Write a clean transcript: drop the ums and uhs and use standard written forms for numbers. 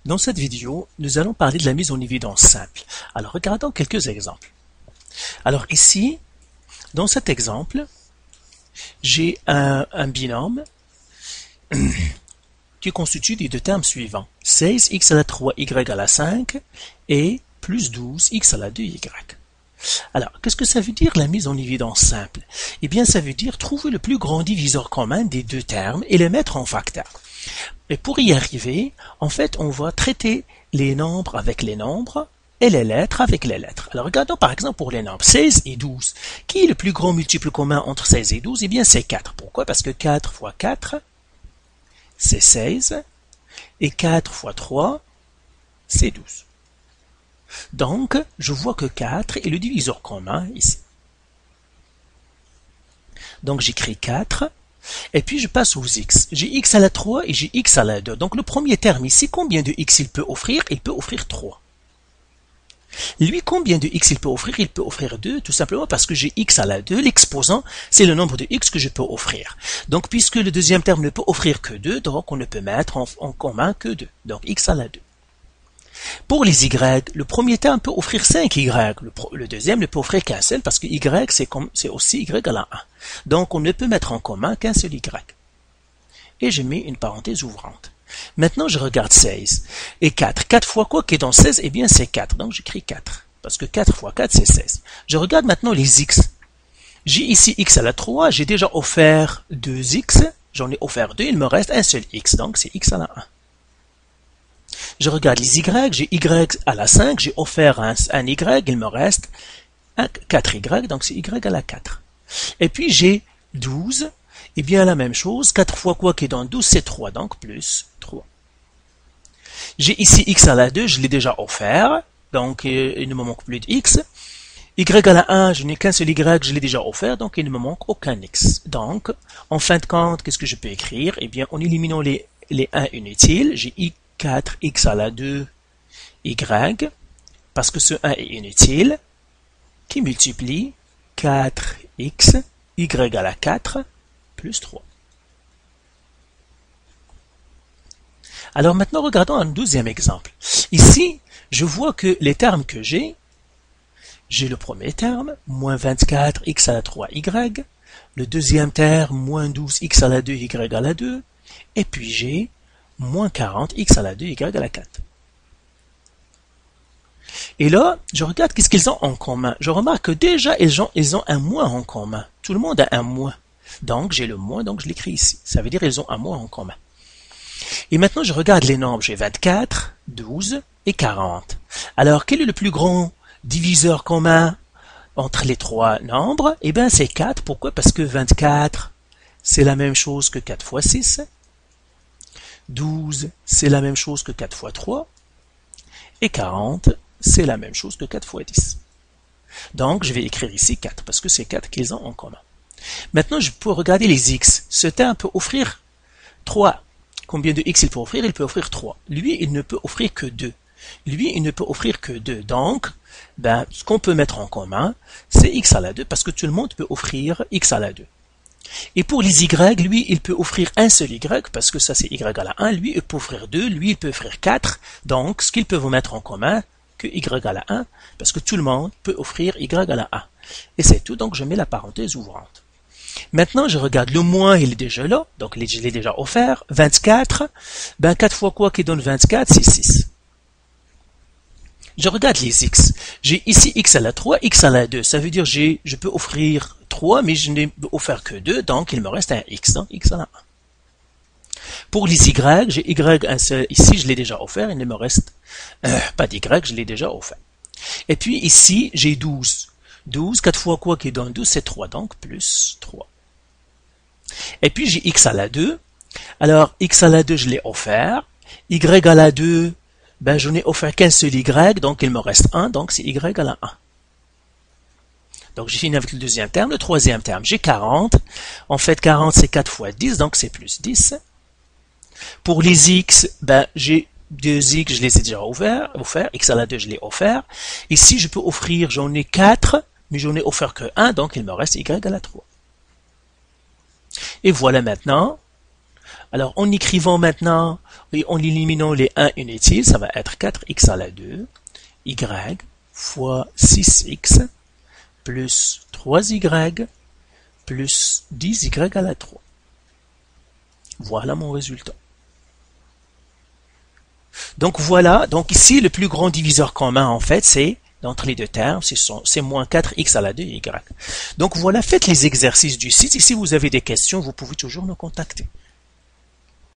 Dans cette vidéo, nous allons parler de la mise en évidence simple. Alors, regardons quelques exemples. Alors ici, dans cet exemple, j'ai un binôme qui constitue des deux termes suivants. 16x à la 3y à la 5 et plus 12x à la 2y. Alors, qu'est-ce que ça veut dire la mise en évidence simple? Eh bien, ça veut dire trouver le plus grand diviseur commun des deux termes et les mettre en facteur. Et pour y arriver, en fait, on va traiter les nombres avec les nombres et les lettres avec les lettres. Alors, regardons par exemple pour les nombres 16 et 12. Qui est le plus grand multiple commun entre 16 et 12? Eh bien, c'est 4. Pourquoi? Parce que 4 fois 4, c'est 16. Et 4 fois 3, c'est 12. Donc, je vois que 4 est le diviseur commun ici. Donc, j'écris 4. Et puis, je passe aux x. J'ai x à la 3 et j'ai x à la 2. Donc, le premier terme ici, combien de x il peut offrir? Il peut offrir 3. Lui, combien de x il peut offrir? Il peut offrir 2, tout simplement parce que j'ai x à la 2. L'exposant, c'est le nombre de x que je peux offrir. Donc, puisque le deuxième terme ne peut offrir que 2, donc on ne peut mettre en commun que 2. Donc, x à la 2. Pour les y, le premier terme peut offrir 5y. Le deuxième ne peut offrir qu'un seul parce que y, c'est aussi y à la 1. Donc, on ne peut mettre en commun qu'un seul y. Et je mets une parenthèse ouvrante. Maintenant, je regarde 16 et 4. 4 fois quoi qui est dans 16? Eh bien, c'est 4. Donc, j'écris 4. Parce que 4 fois 4, c'est 16. Je regarde maintenant les x. J'ai ici x à la 3. J'ai déjà offert 2x. J'en ai offert 2. Il me reste un seul x. Donc, c'est x à la 1. Je regarde les y, j'ai y à la 5, j'ai offert un y, il me reste un 4y, donc c'est y à la 4. Et puis j'ai 12, et bien la même chose, 4 fois quoi qui est dans 12, c'est 3, donc plus 3. J'ai ici x à la 2, je l'ai déjà offert, donc il ne me manque plus de x. Y à la 1, je n'ai qu'un seul y, je l'ai déjà offert, donc il ne me manque aucun x. Donc, en fin de compte, qu'est-ce que je peux écrire? Eh bien, en éliminant les 1 inutiles, j'ai 4x à la 2 y, parce que ce 1 est inutile, qui multiplie 4x y à la 4 plus 3. Alors maintenant, regardons un deuxième exemple. Ici, je vois que les termes que j'ai le premier terme, moins 24x à la 3y, le deuxième terme, moins 12x à la 2 y à la 2, et puis j'ai moins 40x à la 2 y à la 4. Et là, je regarde qu'est-ce qu'ils ont en commun. Je remarque que déjà, ils ont un moins en commun. Tout le monde a un moins. Donc, j'ai le moins, donc je l'écris ici. Ça veut dire qu'ils ont un moins en commun. Et maintenant, je regarde les nombres. J'ai 24, 12 et 40. Alors, quel est le plus grand diviseur commun entre les trois nombres? Eh bien, c'est 4. Pourquoi? Parce que 24, c'est la même chose que 4 fois 6. 12, c'est la même chose que 4 fois 3. Et 40, c'est la même chose que 4 fois 10. Donc, je vais écrire ici 4, parce que c'est 4 qu'ils ont en commun. Maintenant, je peux regarder les x. Ce terme peut offrir 3. Combien de x il peut offrir? Il peut offrir 3. Lui, il ne peut offrir que 2. Lui, il ne peut offrir que 2. Donc, ce qu'on peut mettre en commun, c'est x à la 2, parce que tout le monde peut offrir x à la 2. Et pour les y, lui, il peut offrir un seul y, parce que ça c'est y à la 1, lui, il peut offrir 2, lui, il peut offrir 4, donc ce qu'ils peuvent mettre en commun, que y à la 1, parce que tout le monde peut offrir y à la 1. Et c'est tout, donc je mets la parenthèse ouvrante. Maintenant, je regarde le moins, il est déjà là, donc je l'ai déjà offert, 24, 4 fois quoi qui donne 24, c'est 6. Je regarde les x. J'ai ici x à la 3, x à la 2. Ça veut dire je peux offrir 3, mais je n'ai offert que 2, donc il me reste un x, donc x à la 1. Pour les y, j'ai y un seul, ici je l'ai déjà offert, il ne me reste pas d'y, je l'ai déjà offert. Et puis ici, j'ai 12. 12, 4 fois quoi qui donne 12, c'est 3, donc plus 3. Et puis j'ai x à la 2. Alors, x à la 2, je l'ai offert. Y à la 2, je n'ai offert qu'un seul y, donc il me reste 1, donc c'est y à la 1. Donc j'ai fini avec le deuxième terme. Le troisième terme, j'ai 40. En fait, 40, c'est 4 fois 10, donc c'est plus 10. Pour les x, j'ai 2x, je les ai déjà offert. X à la 2, je l'ai offert. Ici, je peux offrir, j'en ai 4, mais j'en ai offert que 1, donc il me reste y à la 3. Et voilà maintenant Alors, en écrivant maintenant et en éliminant les 1 inutiles, ça va être 4x à la 2, y fois 6x plus 3y plus 10y à la 3. Voilà mon résultat. Donc voilà, donc ici le plus grand diviseur commun en fait c'est entre les deux termes, c'est moins 4x à la 2y. Donc voilà, faites les exercices du site et si vous avez des questions, vous pouvez toujours nous contacter.